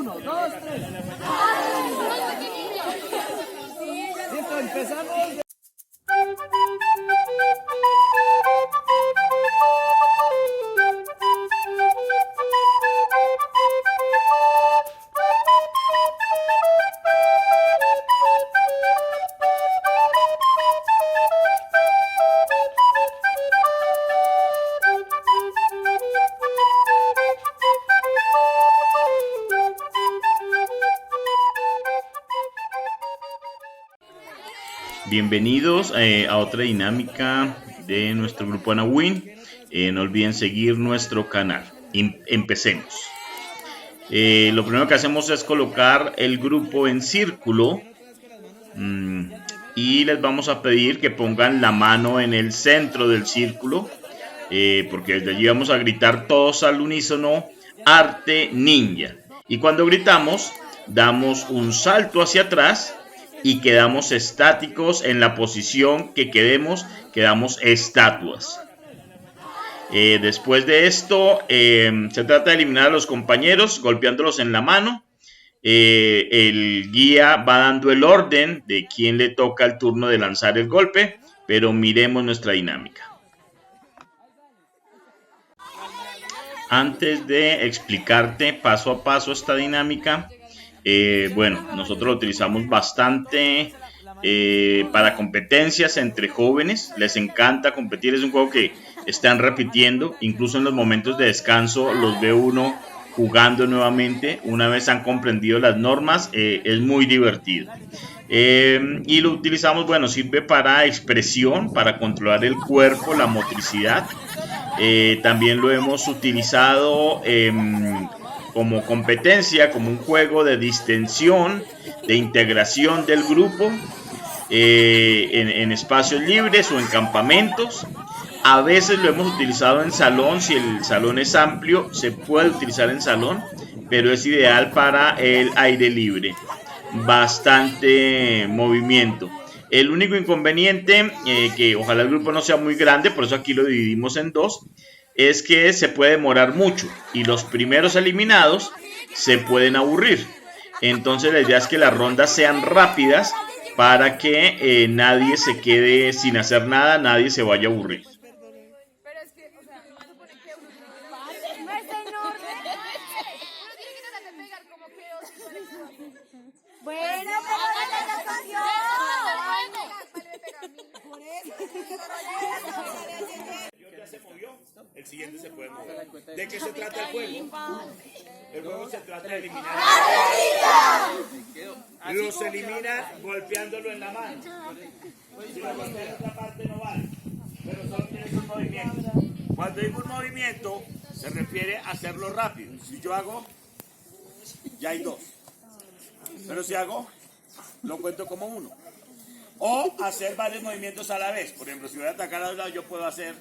1, 2, 3. Listo, empezamos. Bienvenidos a otra dinámica de nuestro grupo Anawin. No olviden seguir nuestro canal. Empecemos. Lo primero que hacemos es colocar el grupo en círculo y les vamos a pedir que pongan la mano en el centro del círculo, porque desde allí vamos a gritar todos al unísono Arte Ninja. Y cuando gritamos, damos un salto hacia atrás y quedamos estáticos en la posición que quedamos estatuas. Después de esto, se trata de eliminar a los compañeros golpeándolos en la mano. El guía va dando el orden de quién le toca el turno de lanzar el golpe, pero miremos nuestra dinámica. Antes de explicarte paso a paso esta dinámica, bueno, nosotros lo utilizamos bastante para competencias entre jóvenes. Les encanta competir, es un juego que están repitiendo, incluso en los momentos de descanso los ve uno jugando nuevamente. Una vez han comprendido las normas, es muy divertido. Y lo utilizamos, bueno, sirve para expresión, para controlar el cuerpo, la motricidad. También lo hemos utilizado como competencia, como un juego de distensión, de integración del grupo, en espacios libres o en campamentos. A veces lo hemos utilizado en salón, si el salón es amplio, se puede utilizar en salón, pero es ideal para el aire libre. Bastante movimiento. El único inconveniente, que ojalá el grupo no sea muy grande, por eso aquí lo dividimos en dos, es que se puede demorar mucho y los primeros eliminados se pueden aburrir. Entonces la idea es que las rondas sean rápidas para que nadie se quede sin hacer nada, nadie se vaya a aburrir. Se movió, el siguiente se puede mover. ¿De qué se trata el juego? El juego se trata de eliminar. Los elimina golpeándolo en la mano. Si lo golpea en otra parte no vale, pero solo tienes un movimiento. Cuando digo un movimiento, se refiere a hacerlo rápido. Si yo hago, ya hay dos. Pero si hago, lo cuento como uno. O hacer varios movimientos a la vez. Por ejemplo, si voy a atacar a un lado, yo puedo hacer...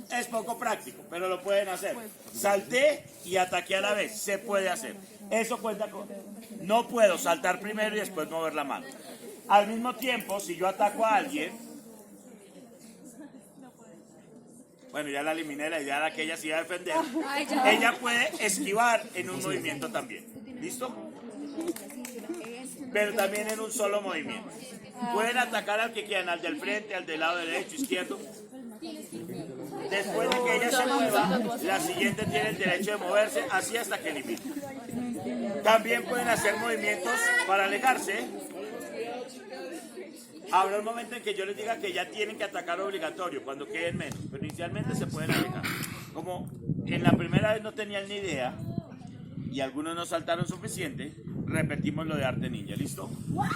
Es poco práctico, pero lo pueden hacer. Salté y ataqué a la vez. Se puede hacer. Eso cuenta con... No puedo saltar primero y después mover la mano. Al mismo tiempo, si yo ataco a alguien... Bueno, ya la eliminé, la idea era que ella se iba a defender. Ella puede esquivar en un movimiento también. ¿Listo? Pero también en un solo movimiento. Pueden atacar al que quieran, al del frente, al del lado derecho, izquierdo. Después de que ella se mueva, la siguiente tiene el derecho de moverse, así hasta que elimine. También pueden hacer movimientos para alejarse. Habrá un momento en que yo les diga que ya tienen que atacar obligatorio, cuando queden menos, pero inicialmente se pueden alejar. Como en la primera vez no tenían ni idea y algunos no saltaron suficiente, repetimos lo de Arte Ninja, ¿listo? Muy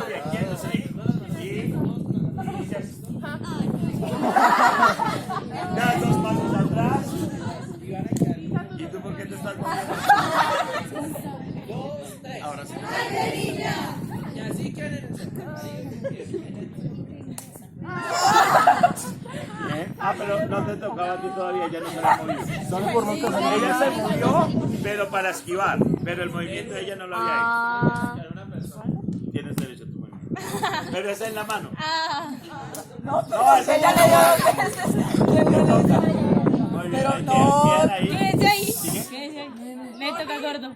bien, quietos ahí. Y das dos pasos atrás. ¿Y tú por qué te estás moviendo? Ahora sí. Y así quieren. Pero no te tocaba a ti todavía, ya no se la movió. Solo por no tocar. Ella se movió, pero para esquivar. Pero el movimiento de ella no lo había hecho. Tienes derecho a tu movimiento. Pero esa es en la mano. No, ese Ella le dio 2 veces. Muy bien, ahí quedan ahí. Quédese ahí. Quédese ahí. Me toca gordo.